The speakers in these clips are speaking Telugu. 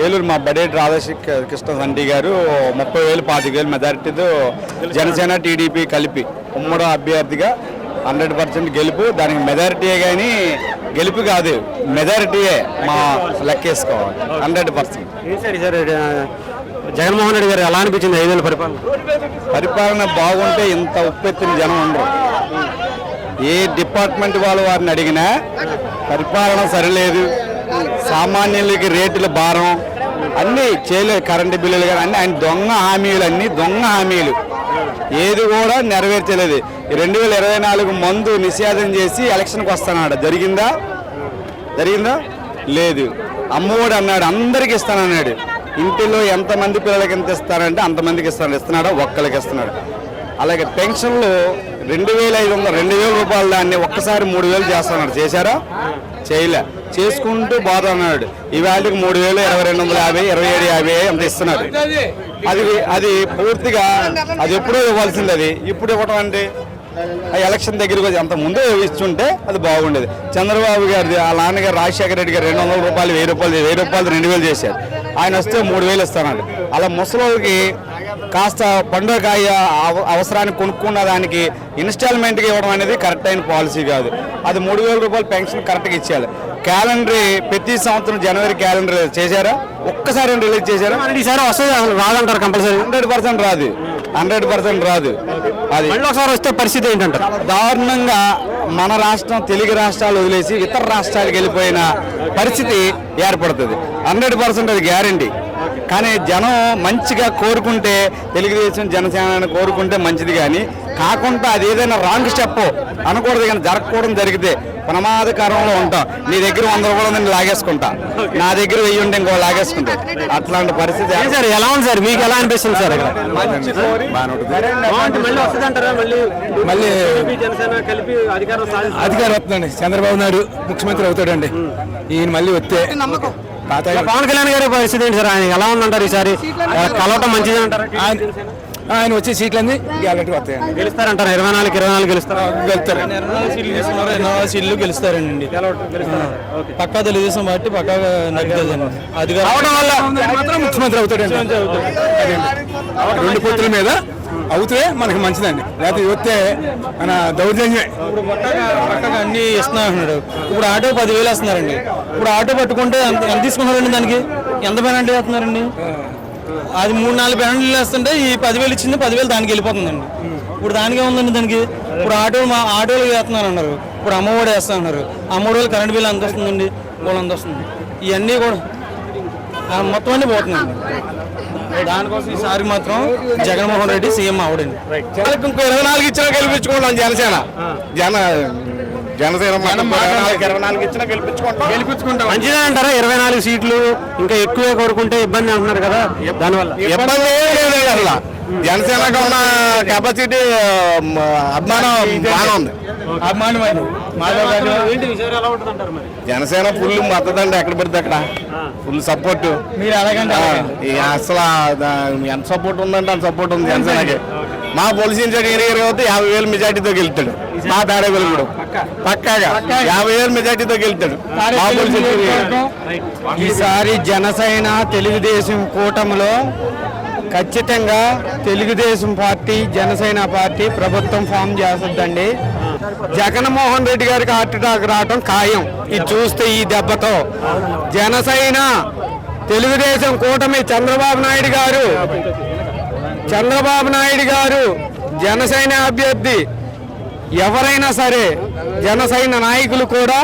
ఏలూరు మా బడేటి రాధాకృష్ణ సంటి గారు 30,000 25,000 మెజారిటీతో జనసేన టీడీపీ కలిపి ఉమ్మడి అభ్యర్థిగా 100% గెలుపు. దానికి మెజారిటీయే కానీ గెలుపు కాదు, మెజారిటీయే మా లెక్కేసుకోవాలి 100%. జగన్మోహన్ రెడ్డి గారు ఎలా అనిపించింది 5 ఏళ్ళ పరిపాలన బాగుంటే ఇంత ఉప్పెత్తిన జనం ఉండరు. ఏ డిపార్ట్మెంట్ వారిని అడిగినా పరిపాలన సరిలేదు, సామాన్యులకి రేట్ల భారం అన్నీ చేయలేదు, కరెంటు బిల్లులు కానీ అన్నీ ఆయన దొంగ హామీలు ఏది కూడా నెరవేర్చలేదు. 2024 మందు నిషేధం చేసి ఎలక్షన్కి వస్తానన్నాడు, జరిగిందా లేదు. అమ్మఒడి అన్నాడు, అందరికి ఇస్తానన్నాడు. ఇంటిలో ఎంతమంది పిల్లలకి ఎంత ఇస్తారంటే అంతమందికి ఇస్తున్నాడు, ఒక్కరికి ఇస్తున్నాడు. అలాగే పెన్షన్లు 2,500 2,000 రూపాయలు దాన్ని ఒక్కసారి 3,000 చేస్తున్నాడు. చేశారా? చేయలే. చేసుకుంటూ బాధ అన్నాడు. ఇవాళకి 3,000 2,250 27,50 అంత ఇస్తున్నారు. అది పూర్తిగా అది ఎప్పుడో ఇవ్వాల్సింది, అది ఇప్పుడు ఇవ్వటం అంటే ఎలక్షన్ దగ్గరికి వచ్చి అంత ముందే ఇస్తుంటే అది బాగుండేది. చంద్రబాబు గారిది వాళ్ళ నాన్నగారు రాజశేఖర రెడ్డి గారు 200 రూపాయలు 1,000 రూపాయలు 2,000 చేశారు. ఆయన వస్తే 3,000 ఇస్తున్నాడు. అలా ముసలికి కాస్త పండుగ అవసరాన్ని కొనుక్కున్న దానికి ఇన్స్టాల్మెంట్గా ఇవ్వడం అనేది కరెక్ట్ అయిన పాలసీ కాదు. అది 3,000 రూపాయలు పెన్షన్ కరెక్ట్గా ఇచ్చేయాలి. క్యాలెండర్ ప్రతి సంవత్సరం జనవరి క్యాలెండర్ చేశారా? ఒక్కసారి రిలీజ్ చేశారా? ఈసారి వస్తుంది రాదంటారు కంపల్సరీ? 100% రాదు, 100% రాదు. అది ఒకసారి వస్తే పరిస్థితి ఏంటంటే దారుణంగా మన రాష్ట్రం తెలుగు రాష్ట్రాలు వదిలేసి ఇతర రాష్ట్రాలకు వెళ్ళిపోయిన పరిస్థితి ఏర్పడుతుంది. 100% అది గ్యారంటీ. కానీ జనం మంచిగా కోరుకుంటే, తెలుగుదేశం జనసేన కోరుకుంటే మంచిది, కానీ కాకుండా అది ఏదైనా రాంగ్ స్టెప్ అనకూడదు. కానీ జరగకూడదు, జరిగితే ప్రమాదకరంలో ఉంటాం. నీ దగ్గర 100 రూపాయలు నేను లాగేసుకుంటా, నా దగ్గర 1000 ఉంటే ఇంకో లాగేసుకుంటా. అట్లాంటి పరిస్థితి ఎలా ఉంది సార్? మీకు ఎలా అనిపిస్తుంది సార్? మళ్ళీ అధికారం వస్తుందండి. చంద్రబాబు నాయుడు ముఖ్యమంత్రి అవుతాడండి. ఈయన మళ్ళీ వస్తే పవన్ కళ్యాణ్ గారి పరిస్థితి ఏంటి సార్? ఆయన ఎలా ఉందంటారు ఈసారి? కలవటం మంచిది అంటారు? ఆయన వచ్చే సీట్లన్నీ గ్యారెంటీ వస్తాయండి. గెలుస్తారంటారు? 24 గెలుస్తారు. 24 సీట్లు గెలుస్తారండి. పక్కా తెలుగుదేశం పార్టీ పక్కాగా నడుతుందండి. అది మాత్రం ముఖ్యమంత్రి అవుతాడండి. 2 పొత్తుల మీద అవుతే మనకి మంచిదండి. లేకపోతే వస్తే మన దౌర్జన్యమే. ఇప్పుడు పక్కగా అన్ని ఇస్తున్నాడు. ఇప్పుడు ఆటో 10,000 వేస్తున్నారండి. ఇప్పుడు ఆటో పట్టుకుంటే ఎంత తీసుకున్నారండి? దానికి ఎంత పెనాల్టీ వేస్తున్నారండి? అది 3-4 పెనాల్టీలు వేస్తుంటే ఈ 10,000 ఇచ్చింది 10,000 దానికి వెళ్ళిపోతుందండి. ఇప్పుడు దానికే ఉందండి దానికి. ఇప్పుడు ఆటోలు వేస్తున్నారు అన్నారు, ఇప్పుడు అమ్మఒడి వేస్తున్నారు. అమ్మఒడి కరెంట్ బిల్ ఎంత వస్తుందండి? వాళ్ళు ఎంత వస్తుంది? ఇవన్నీ కూడా మొత్తం అన్నీ పోతుందండి. దానికోసం ఈసారి మాత్రం జగన్మోహన్ రెడ్డి సీఎం అవడండి. ఇంకో 24 ఇచ్చినా గెలిపించుకుంటాం. జనసేన 24 ఇచ్చినా గెలిపించుకుంటాం. మంచిదే అంటారా? 24 సీట్లు ఇంకా ఎక్కువే కోరుకుంటే ఇబ్బంది అంటున్నారు కదా, దానివల్ల ఇబ్బంది ఏం లేదు. అసలు జనసేనకు ఉన్న కెపాసిటీ అభిమానం బాగా ఉంది. జనసేన ఫుల్ మద్దతు అండి. ఎక్కడ పెడితే అక్కడ ఫుల్ సపోర్ట్. మీరు అలాగంటే అసలు ఎంత సపోర్ట్ ఉందంటే అంత సపోర్ట్ ఉంది జనసేనకి. మా పొలిసిన్ ఏరియా అయితే 50,000 మెజార్టీతో గెలుతాడు. మా తాడేపల్లి కూడా పక్కాగా 50,000 మెజార్టీతో గెలుతాడు. ఈసారి జనసేన తెలుగుదేశం కూటమిలో ఖచ్చితంగా తెలుగుదేశం పార్టీ జనసేన పార్టీ ప్రభుత్వం ఫామ్ చేస్తుందండి. జగన్మోహన్ రెడ్డి గారికి హార్ట్ అటాక్ రావడం ఖాయం. ఇది చూస్తే ఈ దెబ్బతో జనసేన తెలుగుదేశం కూటమి చంద్రబాబు నాయుడు గారు జనసేన అభ్యర్థి ఎవరైనా సరే జనసేన నాయకులు కూడా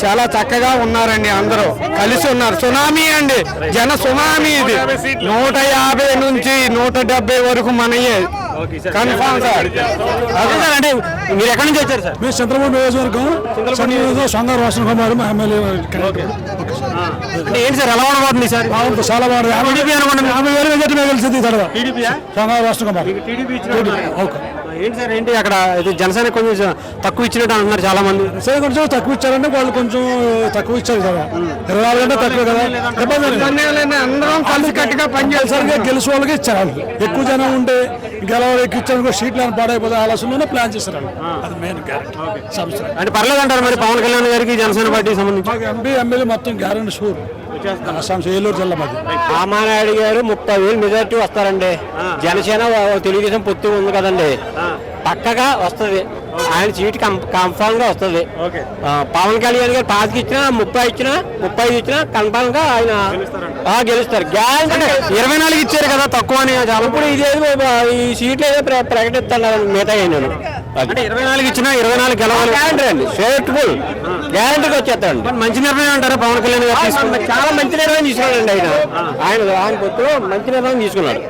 చాలా చక్కగా ఉన్నారండి. అందరూ కలిసి ఉన్నారు. సునామీ అండి, జన సునామీ ఇది. 150 నుంచి 170 వరకు మనయే కన్ఫామ్ సార్. అదే సార్. అంటే మీరు ఎక్కడి నుంచి వచ్చారు సార్? మేము చంద్రబాబు నియోజకవర్గం సొంగారు వాసన కుమార్ మా ఎమ్మెల్యే. అంటే ఏంటి సార్ ఎలా ఉండబోతుంది సార్? చాలా బాగుంది. 50,000 మెజార్టీ గెలిచింది తర్వాత సొంగారు వాసన కుమార్. ఏంటి సార్ ఏంటి అక్కడ జనసేన కొంచెం తక్కువ ఇచ్చినట్టు అంటున్నారు చాలా మంది. కొంచెం తక్కువ ఇచ్చారంటే వాళ్ళు కొంచెం తక్కువ ఇచ్చారు కదా. 24 అంటే తక్కువ కదా. అందరం కలిసి కట్టుగా పనిచేయాలి. గెలిచి వాళ్ళకి ఇచ్చారు. ఎక్కువ జనం ఉంటే గెలవడానికి ఇచ్చారు, సీట్లు పాడైపోతే ఆలోచనలోనే ప్లాన్ చేశారు. అది మెయిన్ అంటే పర్లేదు అంటారు మరి పవన్ కళ్యాణ్ గారికి జనసేన పార్టీకి సంబంధించి? ఎంపీ ఎమ్మెల్యే మొత్తం గ్యారెంటీ షూర్. అస్సాం ఏలూరు జిల్లా మాది. రామానాయుడు గారు 30,000 మెజార్టీ వస్తారండి. జనసేన తెలుగుదేశం పొత్తు ఉంది కదండి, పక్కగా వస్తుంది. ఆయన సీట్ కన్ఫామ్ గా వస్తుంది. పవన్ కళ్యాణ్ గారు 5 ఇచ్చినా 30 ఇచ్చినా 35 ఇచ్చినా కన్ఫామ్ గా ఆయన గెలుస్తారు. గ్యారెంటీ 24 ఇచ్చారు కదా తక్కువ అని. ఇప్పుడు ఇదేదో ఈ సీట్లు ఏదో ప్రకటిస్తున్నారు మిగతా నేను అంటే 24 ఇచ్చినా 24 గెలవాలి. గ్యారెంటీ అండి, స్ట్రేట్ఫుల్ గ్యారెంటీగా వచ్చేస్తాడు. మంచి నిర్ణయం అంటారా పవన్ కళ్యాణ్ గారు తీసుకున్నారు? చాలా మంచి నిర్ణయం తీసుకున్నాడండి ఆయన. ఆయన పొత్తులో మంచి నిర్ణయం తీసుకున్నాడు.